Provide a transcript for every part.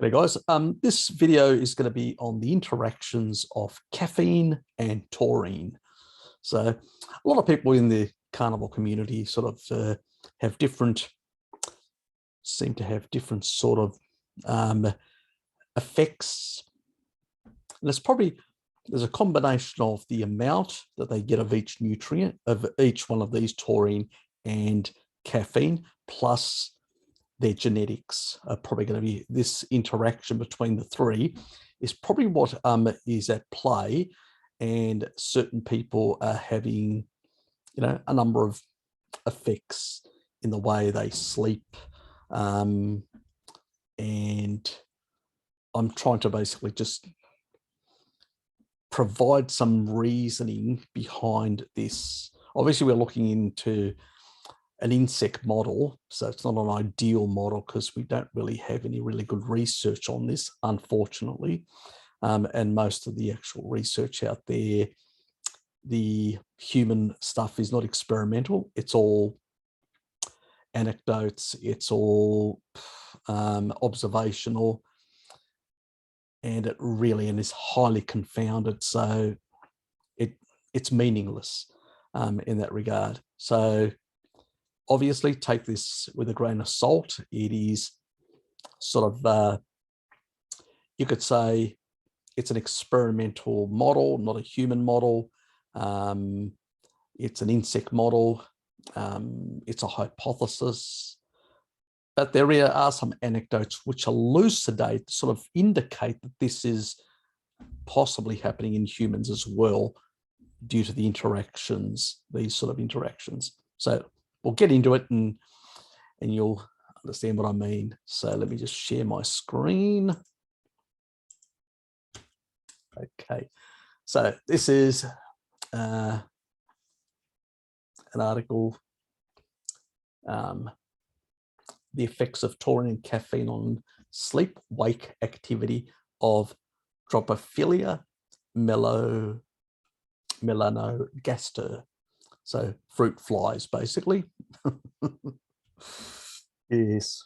Hey guys, this video is going to be on the interactions of caffeine and taurine. So a lot of people in the carnivore community sort of seem to have different sort of effects. And there's a combination of the amount that they get of each nutrient, of each one of these, taurine and caffeine, plus their genetics are probably going to be, this interaction between the three is probably what is at play. And certain people are having, a number of effects in the way they sleep. And I'm trying to basically just provide some reasoning behind this. Obviously, we're looking into an insect model, so it's not an ideal model because we don't really have any really good research on this, unfortunately. And most of the actual research out there, the human stuff, is not experimental. It's all anecdotes, it's all observational, and it is highly confounded. So it's meaningless in that regard. So obviously take this with a grain of salt. It is sort of, you could say it's an experimental model, not a human model. It's an insect model. It's a hypothesis. But there are some anecdotes which elucidate, sort of indicate that this is possibly happening in humans as well, due to the interactions, these sort of interactions. So we'll get into it and you'll understand what I mean. So let me just share my screen. Okay, so this is an article, the effects of taurine and caffeine on sleep-wake activity of Drosophila melanogaster. So fruit flies, basically. Yes,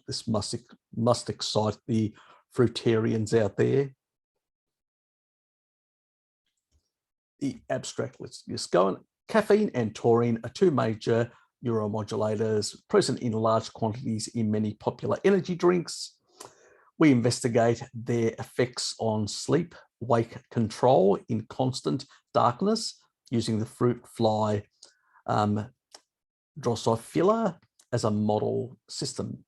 this must excite the fruitarians out there. The abstract, let's just go on. Caffeine and taurine are two major neuromodulators present in large quantities in many popular energy drinks. We investigate their effects on sleep-wake control in constant darkness using the fruit fly Drosophila as a model system.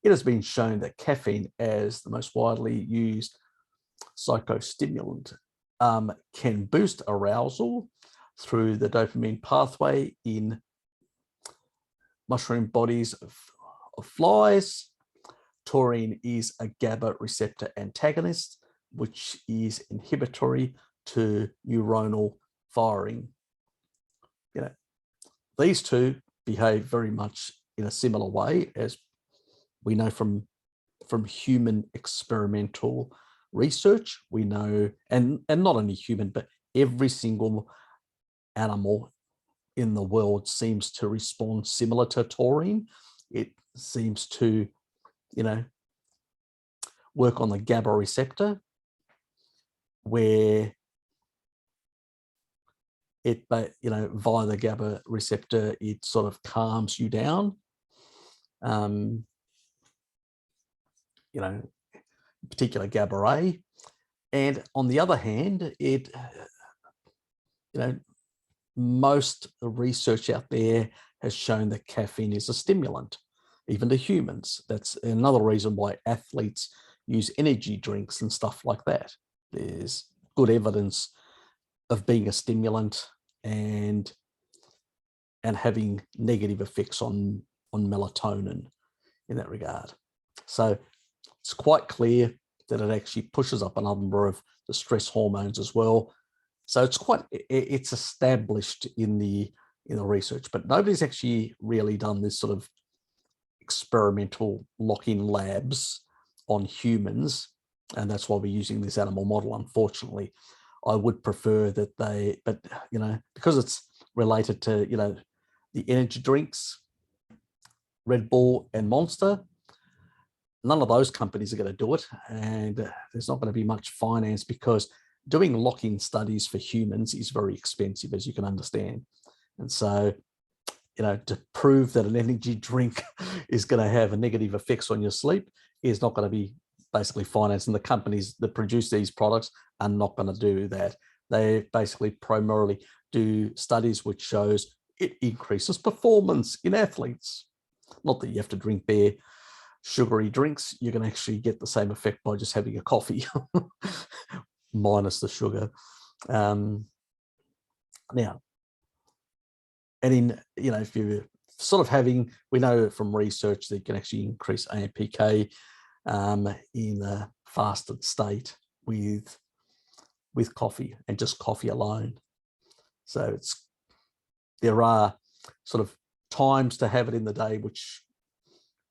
It has been shown that caffeine, as the most widely used psychostimulant, can boost arousal through the dopamine pathway in mushroom bodies of flies. Taurine is a GABA receptor antagonist, which is inhibitory to neuronal firing. These two behave very much in a similar way, as we know from human experimental research. We know, and not only human, but every single animal in the world seems to respond similar to taurine. It seems to, work on the GABA receptor, where it, via the GABA receptor, it sort of calms you down. Particular GABA-A. And on the other hand, it, most research out there has shown that caffeine is a stimulant, even to humans. That's another reason why athletes use energy drinks and stuff like that. There's good evidence of being a stimulant and having negative effects on melatonin in that regard. So it's quite clear that it actually pushes up a number of the stress hormones as well. So it's established in the research, but nobody's actually really done this sort of experimental lock-in labs on humans, and that's why we're using this animal model. Unfortunately, I would prefer that but because it's related to the energy drinks, Red Bull and Monster, none of those companies are going to do it, and there's not going to be much finance because doing lock-in studies for humans is very expensive, as you can understand. And so, to prove that an energy drink is going to have a negative effects on your sleep is not going to be basically financed. And the companies that produce these products are not going to do that. They basically primarily do studies which shows it increases performance in athletes. Not that you have to drink their sugary drinks. You can actually get the same effect by just having a coffee minus the sugar. Now, and in, if you're sort of having, we know from research that you can actually increase AMPK in a fasted state with coffee and just coffee alone. So there are sort of times to have it in the day, which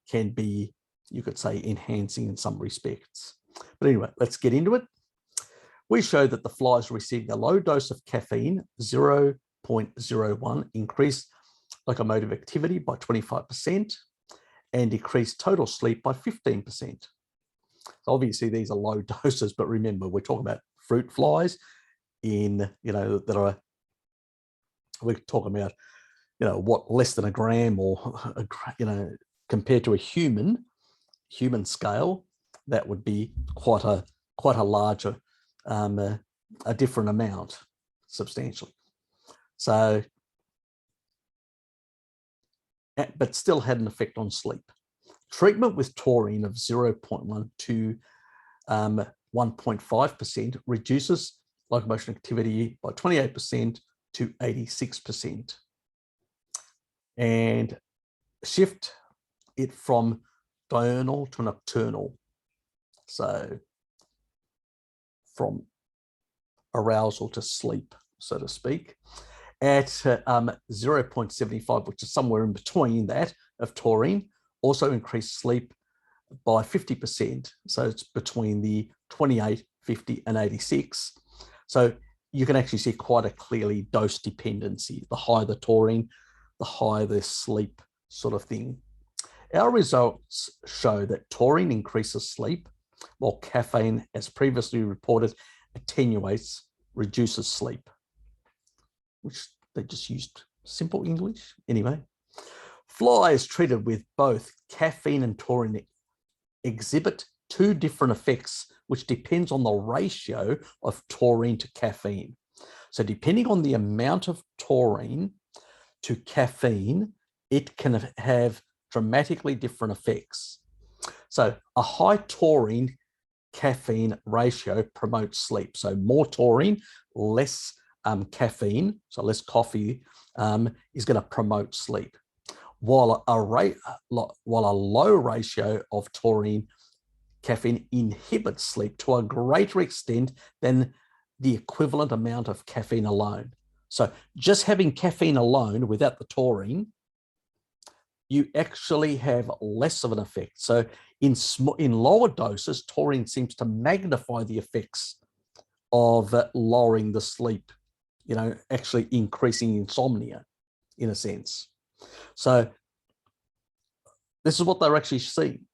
can be, you could say, enhancing in some respects. But anyway, let's get into it. We show that the flies receiving a low dose of caffeine, 0.01, increased locomotive activity by 25% and decreased total sleep by 15%. So obviously these are low doses, but remember, we're talking about fruit flies we're talking about, what, less than a gram, or, compared to a human scale, that would be quite a larger, a different amount, substantially. So, but still had an effect on sleep. Treatment with taurine of 0.1 to 1.5% reduces locomotion activity by 28% to 86%. And shift it from diurnal to nocturnal. So from arousal to sleep, so to speak, at 0.75, which is somewhere in between that of taurine, also increased sleep by 50%. So it's between the 28, 50, and 86. So you can actually see quite a clearly dose dependency. The higher the taurine, the higher the sleep sort of thing. Our results show that taurine increases sleep, while caffeine, as previously reported, attenuates, reduces sleep, which they just used simple English. Anyway, flies treated with both caffeine and taurine exhibit two different effects, which depends on the ratio of taurine to caffeine. So depending on the amount of taurine to caffeine, it can have dramatically different effects. So a high taurine caffeine ratio promotes sleep. So more taurine, less caffeine, so less coffee, is going to promote sleep. While a low ratio of taurine caffeine inhibits sleep to a greater extent than the equivalent amount of caffeine alone. So just having caffeine alone without the taurine, you actually have less of an effect. So in lower doses, taurine seems to magnify the effects of lowering the sleep, actually increasing insomnia in a sense. So this is what they're actually seeing.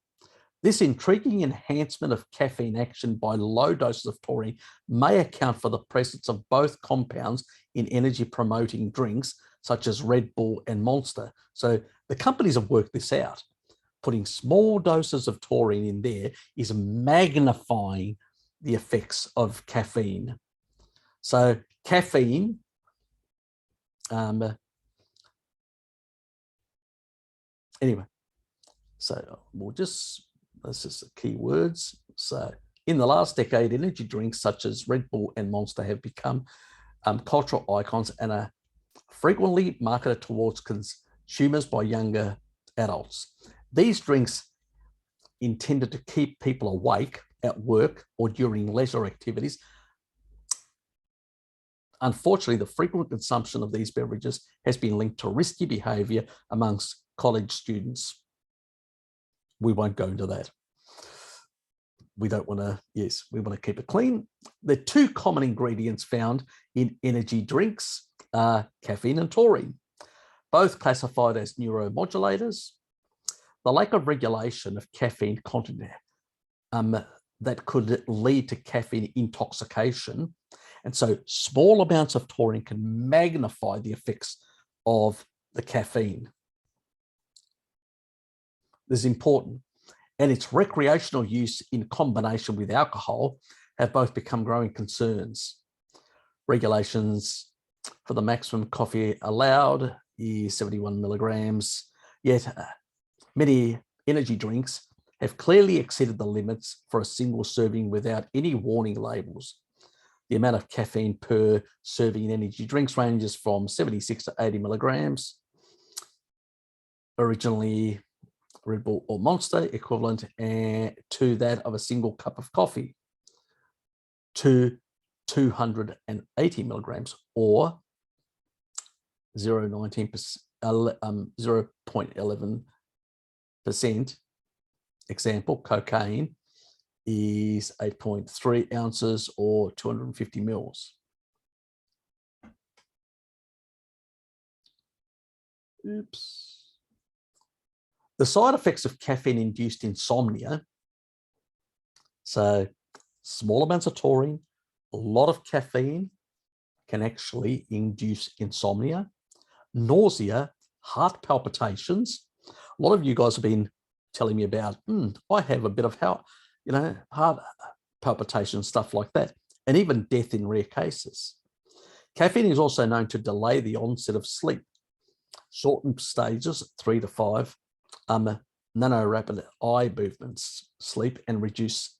This intriguing enhancement of caffeine action by low doses of taurine may account for the presence of both compounds in energy-promoting drinks, such as Red Bull and Monster. So the companies have worked this out. Putting small doses of taurine in there is magnifying the effects of caffeine. So caffeine, anyway, so that's just the key words. So in the last decade, energy drinks such as Red Bull and Monster have become cultural icons and are frequently marketed towards consumers by younger adults. These drinks intended to keep people awake at work or during leisure activities. Unfortunately, the frequent consumption of these beverages has been linked to risky behavior amongst college students. We won't go into that. We don't want to, yes, we want to keep it clean. The two common ingredients found in energy drinks are caffeine and taurine, both classified as neuromodulators. the lack of regulation of caffeine content that could lead to caffeine intoxication. And so small amounts of taurine can magnify the effects of the caffeine. This is important. And its recreational use in combination with alcohol have both become growing concerns. Regulations for the maximum coffee allowed is 71 milligrams, yet many energy drinks have clearly exceeded the limits for a single serving without any warning labels. The amount of caffeine per serving in energy drinks ranges from 76 to 80 milligrams. Originally, Red Bull or Monster equivalent to that of a single cup of coffee, to 280 milligrams or 0.11%. Example, cocaine is 8.3 ounces or 250 mils. Oops. The side effects of caffeine-induced insomnia. So small amounts of taurine, a lot of caffeine can actually induce insomnia, nausea, heart palpitations. A lot of you guys have been telling me about, I have a bit of heart palpitations, stuff like that, and even death in rare cases. Caffeine is also known to delay the onset of sleep, shorten stages 3 to 5, nanorapid eye movements sleep, and reduce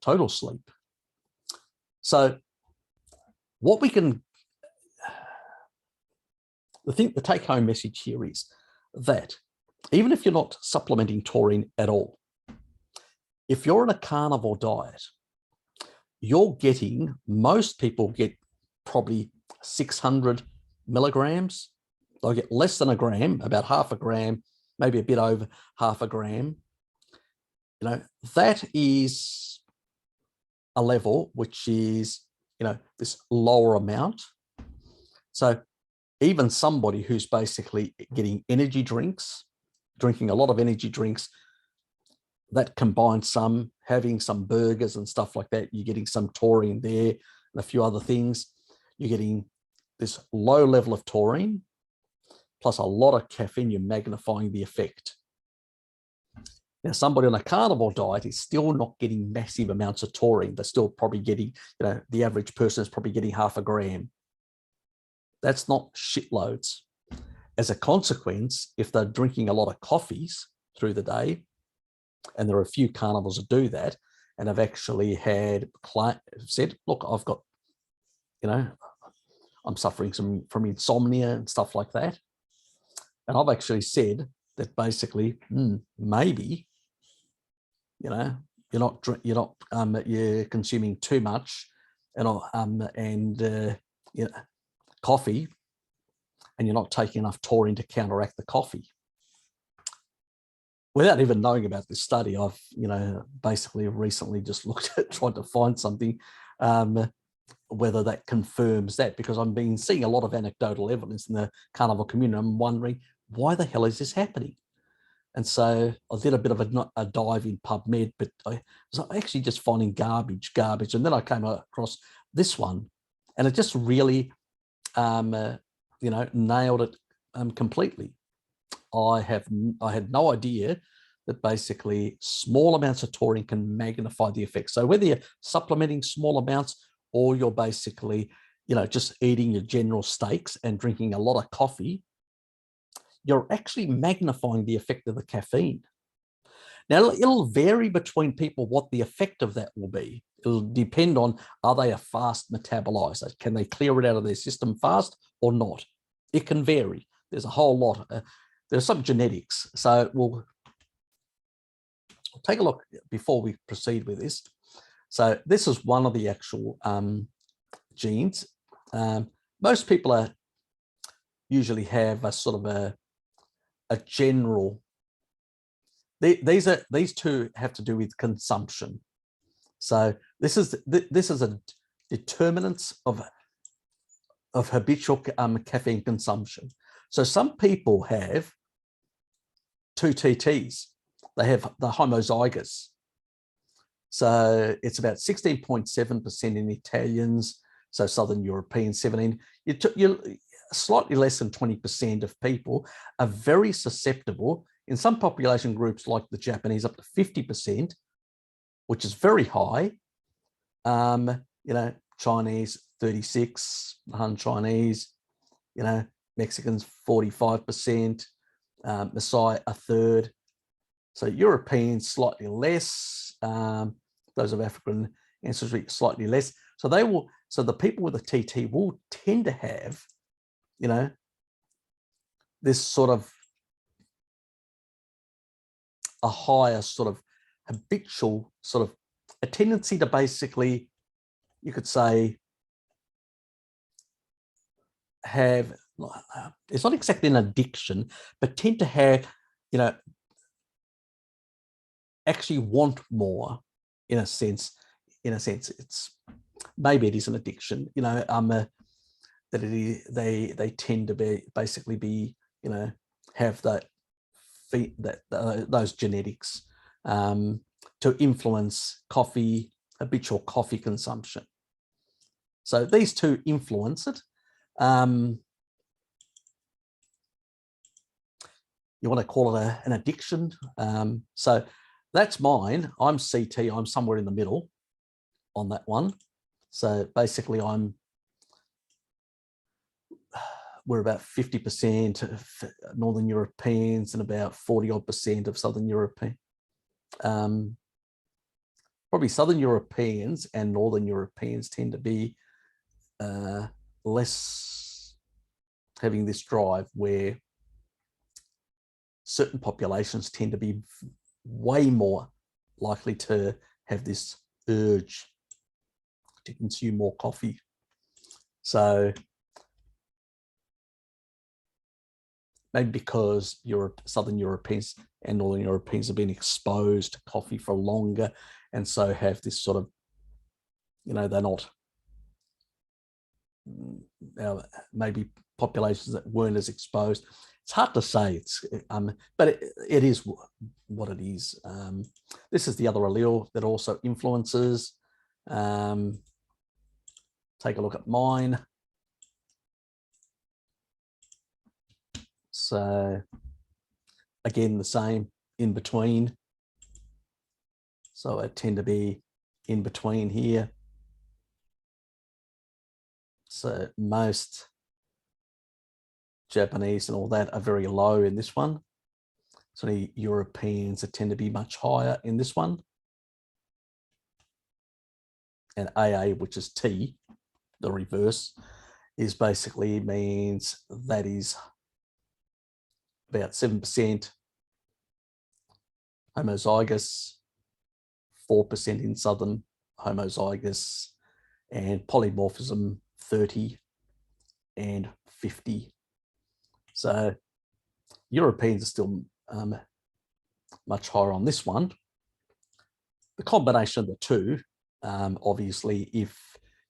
total sleep. So what we can, the take-home message here is that even if you're not supplementing taurine at all, if you're on a carnivore diet, you're getting, most people get probably 600 milligrams. They'll get less than a gram, about half a gram, maybe a bit over half a gram. You know, that is a level which is, you know, this lower amount. So even somebody who's basically getting energy drinks, drinking a lot of energy drinks, that combines some, having some burgers and stuff like that, you're getting some taurine there and a few other things. You're getting this low level of taurine, plus a lot of caffeine, you're magnifying the effect. Now, somebody on a carnivore diet is still not getting massive amounts of taurine. They're still probably getting, you know, the average person is probably getting half a gram. That's not shitloads. As a consequence, if they're drinking a lot of coffees through the day, and there are a few carnivores that do that, and have actually had said, look, I've got, you know, I'm suffering from insomnia and stuff like that. And I've actually said that basically, maybe, you know, you're consuming too much, you know, coffee, and you're not taking enough taurine to counteract the coffee. Without even knowing about this study, I've, you know, basically recently just looked at, tried to find something, whether that confirms that, because I've been seeing a lot of anecdotal evidence in the carnivore community. I'm wondering, why the hell is this happening? And so I did a bit of a dive in PubMed, but I was actually just finding garbage. And then I came across this one, and it just really, you know, nailed it completely. I had no idea that basically small amounts of taurine can magnify the effects. So whether you're supplementing small amounts or you're basically, you know, just eating your general steaks and drinking a lot of coffee, you're actually magnifying the effect of the caffeine. Now, it'll vary between people what the effect of that will be. It'll depend on, are they a fast metabolizer? Can they clear it out of their system fast or not? It can vary. There's a whole lot. There's some genetics. So we'll take a look before we proceed with this. So this is one of the actual genes. Most people usually have a sort of a general. These two have to do with consumption. So this is a determinants of habitual caffeine consumption. So some people have two TTs. They have the homozygous. So it's about 16.7% in Italians, so Southern European 17. You're slightly less than 20% of people are very susceptible. In some population groups like the Japanese, up to 50%, which is very high. Chinese 36, Han Chinese, Mexicans 45%, Maasai a third. So Europeans slightly less, those of African ancestry slightly less. So the people with a TT will tend to have, this sort of a higher sort of habitual sort of a tendency to basically, you could say, have, it's not exactly an addiction, but tend to have, actually want more in a sense. It's maybe it is an addiction, that they tend to be basically have those genetics to influence habitual coffee consumption. So these two influence it. You want to call it an addiction. So that's mine. I'm CT. I'm somewhere in the middle on that one. So basically we're about 50% of Northern Europeans and about 40-odd% of Southern European. Probably Southern Europeans and Northern Europeans tend to be less having this drive, where certain populations tend to be way more likely to have this urge to consume more coffee. So maybe because Southern Europeans and Northern Europeans have been exposed to coffee for longer, and so have this sort of, they're not, maybe populations that weren't as exposed. It's hard to say. But it is what it is. This is the other allele that also influences. Take a look at mine. So again, the same, in between. So I tend to be in between here. So most Japanese and all that are very low in this one. So the Europeans tend to be much higher in this one. And AA, which is T, the reverse, is basically means that is about 7% homozygous, 4% in Southern homozygous, and polymorphism 30 and 50. So Europeans are still much higher on this one. The combination of the two, obviously, if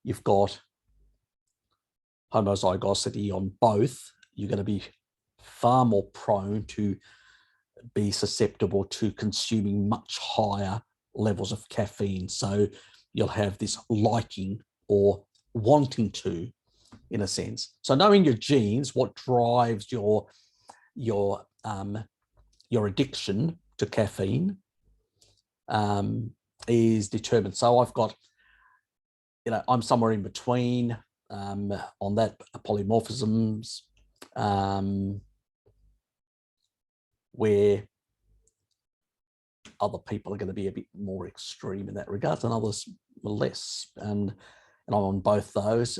you've got homozygosity on both, you're going to be far more prone to be susceptible to consuming much higher levels of caffeine. So you'll have this liking or wanting to, in a sense. So knowing your genes, what drives your addiction to caffeine is determined. So I've got, I'm somewhere in between on that polymorphisms, where other people are going to be a bit more extreme in that regard, and others less. And I'm on both those.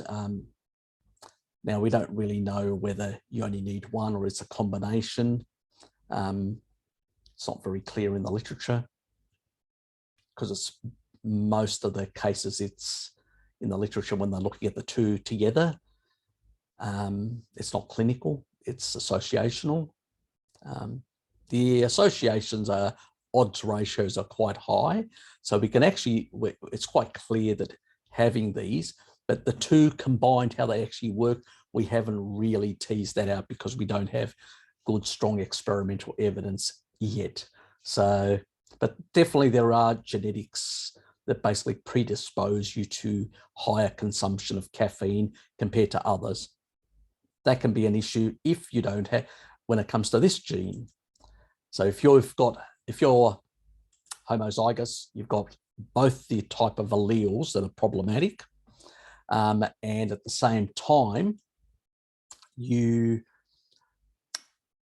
Now, we don't really know whether you only need one or it's a combination. It's not very clear in the literature, because it's most of the cases, it's in the literature when they're looking at the two together. It's not clinical, it's associational. The associations are, odds ratios are quite high. So we can actually, it's quite clear that having these, but the two combined, how they actually work, we haven't really teased that out because we don't have good, strong experimental evidence yet. So, but definitely there are genetics that basically predispose you to higher consumption of caffeine compared to others. That can be an issue if you don't have, when it comes to this gene. So if you're homozygous, you've got both the type of alleles that are problematic, and at the same time,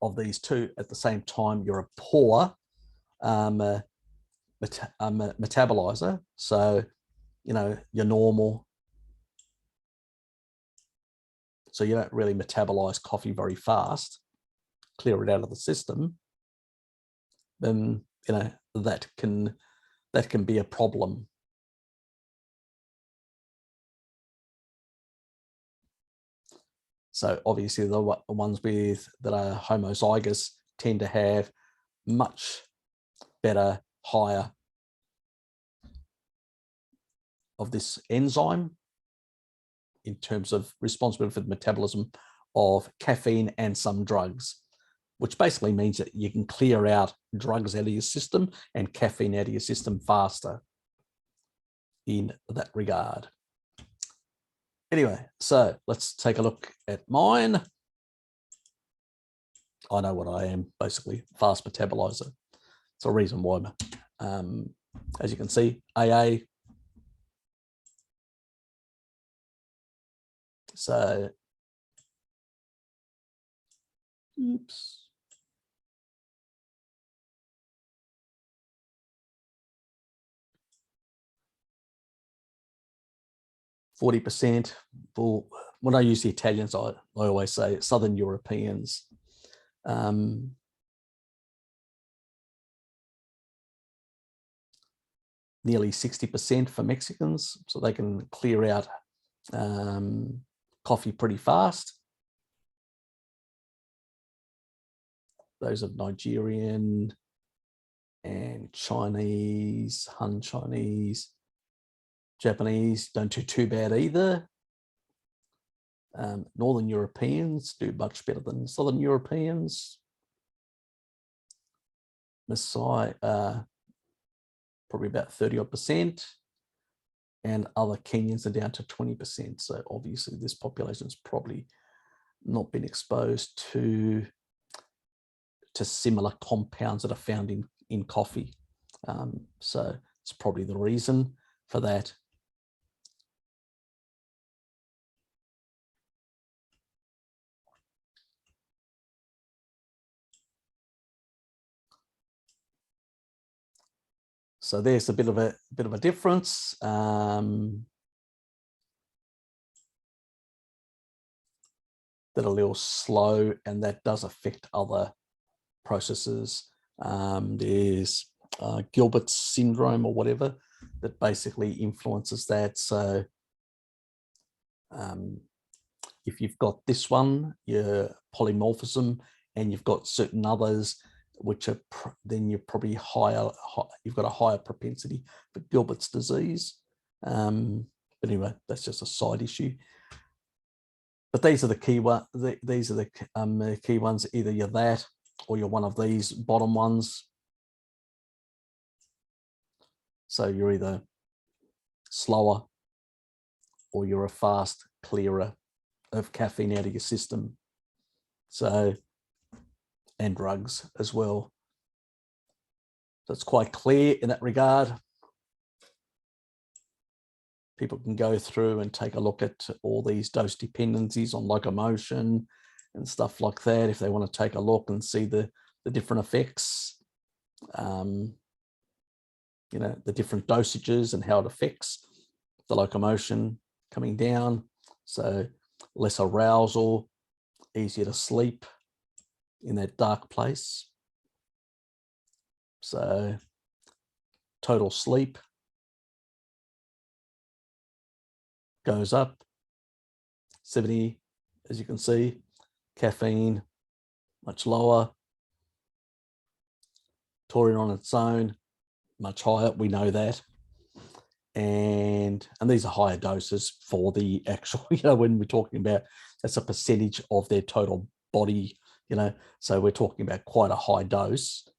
of these two, at the same time, you're a poor metabolizer. So, you're normal. So you don't really metabolize coffee very fast, clear it out of the system. Then, that can be a problem. So obviously the ones that are homozygous tend to have much better, higher of this enzyme in terms of responsibility for the metabolism of caffeine and some drugs, which basically means that you can clear out drugs out of your system and caffeine out of your system faster in that regard. Anyway, so let's take a look at mine. I know what I am, basically, fast metabolizer. It's a reason why, as you can see, AA. So, oops. 40%. For when I use the Italians, I always say Southern Europeans. Nearly 60% for Mexicans, so they can clear out coffee pretty fast. Those of Nigerian and Chinese, Han Chinese, Japanese don't do too bad either. Northern Europeans do much better than Southern Europeans. Maasai, probably about 30%, and other Kenyans are down to 20%. So obviously this population has probably not been exposed to similar compounds that are found in coffee. So it's probably the reason for that. So there's a bit of a difference. That a little slow, and that does affect other processes. There's Gilbert's syndrome or whatever that basically influences that. So if you've got this one, your polymorphism, and you've got certain others which are then you're probably higher, you've got a higher propensity for Gilbert's disease. But anyway, that's just a side issue. But these are the key one. These are the key ones. Either you're that, or you're one of these bottom ones. So you're either slower, or you're a fast clearer of caffeine out of your system. So, and drugs as well. So it's quite clear in that regard. People can go through and take a look at all these dose dependencies on locomotion and stuff like that if they want to take a look and see the different effects, the different dosages and how it affects the locomotion coming down. So less arousal, easier to sleep in that dark place. So total sleep goes up 70, as you can see. Caffeine much lower. Taurine on its own much higher, we know that. And these are higher doses for the actual, when we're talking about, that's a percentage of their total body, so we're talking about quite a high dose.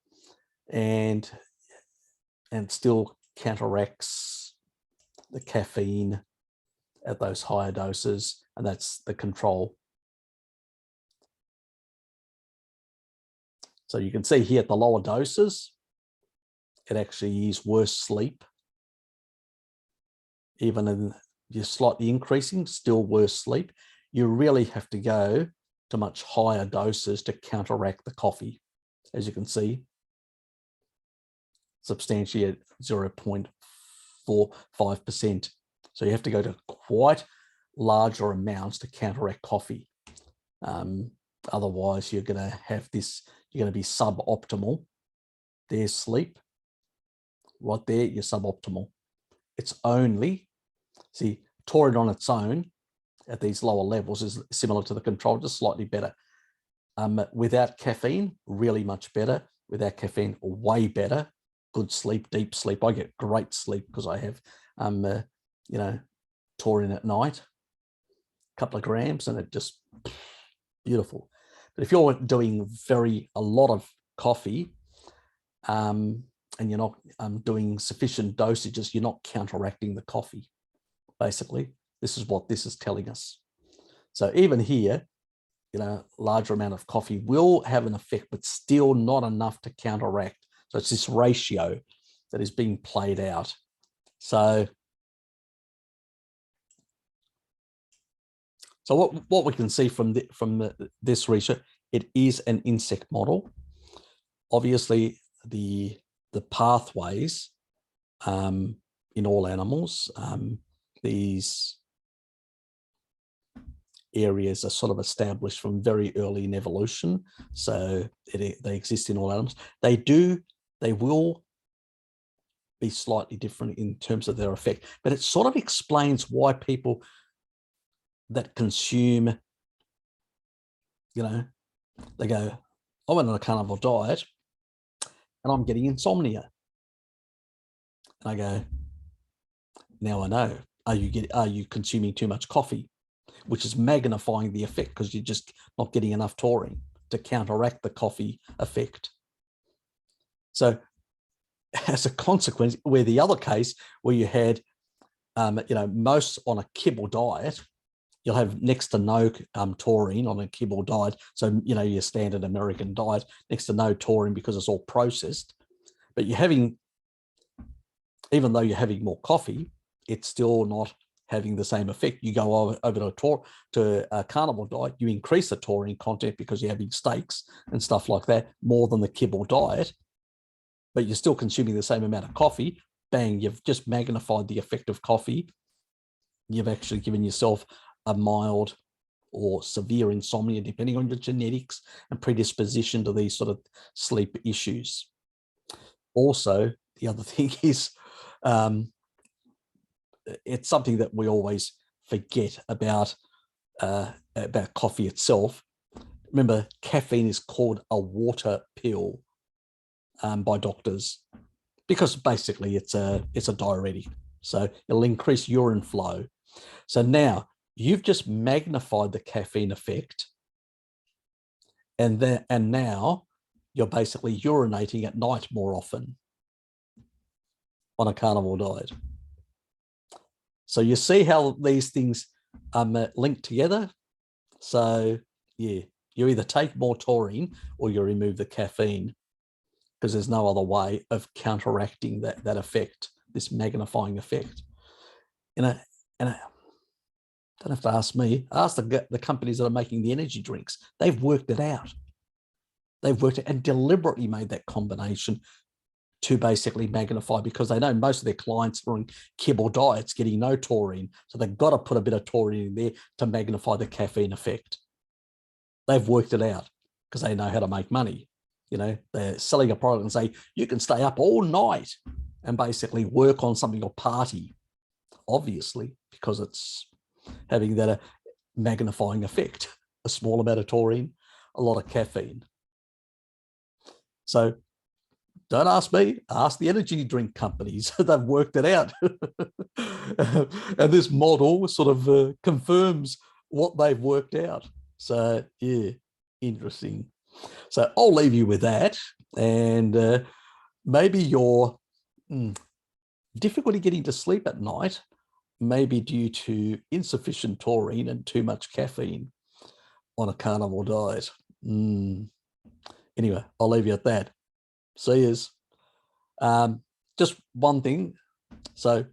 and still counteracts the caffeine at those higher doses, and that's the control. So you can see here at the lower doses, it actually is worse sleep. Even in you're slightly increasing, still worse sleep. You really have to go to much higher doses to counteract the coffee. As you can see, substantially at 0.45%. So you have to go to quite larger amounts to counteract coffee. Otherwise, you're going to have this, you're going to be suboptimal. There's sleep. Right there, you're suboptimal. It's only, see, taurine on its own at these lower levels is similar to the control, just slightly better. Without caffeine, really much better. Without caffeine, way better. Good sleep, deep sleep. I get great sleep because I have, you know, taurine at night, a couple of grams, and it just beautiful. But if you're doing a lot of coffee, and you're not doing sufficient dosages, you're not counteracting the coffee. Basically, this is what this is telling us. So even here, you know, larger amount of coffee will have an effect, but still not enough to counteract. So it's this ratio that is being played out. So what we can see from this research, it is an insect model. Obviously, the pathways in all animals, these areas are sort of established from very early in evolution. So they exist in all animals. They will be slightly different in terms of their effect, but it sort of explains why people that consume, you know, they go, I went on a carnivore diet and I'm getting insomnia. And I go, now I know, are you consuming too much coffee, which is magnifying the effect because you're just not getting enough taurine to counteract the coffee effect. So as a consequence, where the other case where you had, you know, most on a kibble diet, you'll have next to no taurine on a kibble diet. So, you know, your standard American diet, next to no taurine because it's all processed. But you're having, even though you're having more coffee, it's still not having the same effect. You go over to a carnivore diet, you increase the taurine content because you're having steaks and stuff like that more than the kibble diet, but you're still consuming the same amount of coffee. Bang, you've just magnified the effect of coffee. You've actually given yourself a mild or severe insomnia, depending on your genetics and predisposition to these sort of sleep issues. Also, the other thing is, it's something that we always forget about coffee itself. Remember, caffeine is called a water pill by doctors because basically it's a diuretic. So it'll increase urine flow. So now you've just magnified the caffeine effect, and now you're basically urinating at night more often on a carnivore diet. So you see how these things link together. So yeah, you either take more taurine or you remove the caffeine because there's no other way of counteracting that effect, this magnifying effect. And don't have to ask me, ask the companies that are making the energy drinks. They've worked it out. They've worked it and deliberately made that combination to basically magnify, because they know most of their clients are on kibble diets getting no taurine. So they've got to put a bit of taurine in there to magnify the caffeine effect. They've worked it out because they know how to make money. You know, they're selling a product and say, you can stay up all night and basically work on something or party, obviously, because it's having that magnifying effect, a small amount of taurine, a lot of caffeine. So don't ask me, ask the energy drink companies. They've worked it out. And this model sort of confirms what they've worked out. So yeah, interesting. So I'll leave you with that. And maybe your difficulty getting to sleep at night may be due to insufficient taurine and too much caffeine on a carnivore diet. Anyway, I'll leave you at that. See yous. Just one thing. So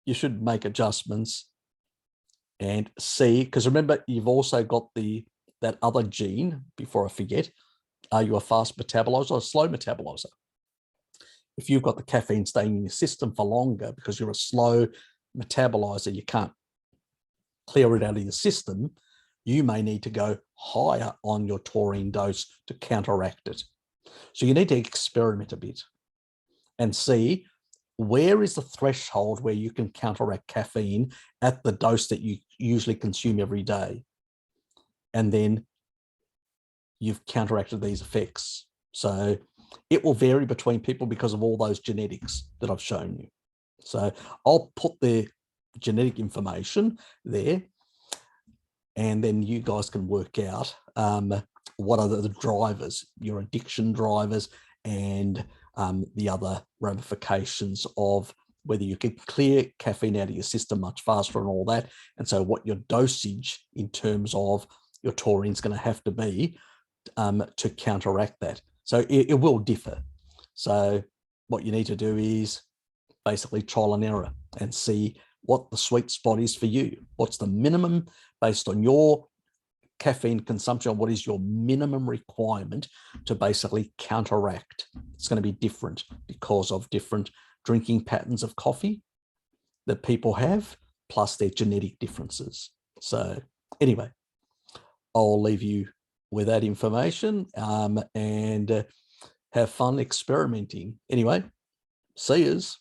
you should make adjustments and see, because remember, you've also got that other gene, before I forget. Are you a fast metabolizer or a slow metabolizer? If you've got the caffeine staying in your system for longer because you're a slow metabolizer, you can't clear it out of your system, you may need to go higher on your taurine dose to counteract it. So you need to experiment a bit and see where is the threshold where you can counteract caffeine at the dose that you usually consume every day. And then you've counteracted these effects. So it will vary between people because of all those genetics that I've shown you. So I'll put the genetic information there, and then you guys can work out what are the drivers, your addiction drivers, and the other ramifications of whether you can clear caffeine out of your system much faster and all that. And so what your dosage in terms of your taurine is going to have to be to counteract that. So it will differ. So what you need to do is basically trial and error and see what the sweet spot is for you. What's the minimum based on your caffeine consumption? What is your minimum requirement to basically counteract? It's going to be different because of different drinking patterns of coffee that people have, plus their genetic differences. So anyway, I'll leave you with that information and have fun experimenting. Anyway, see yous.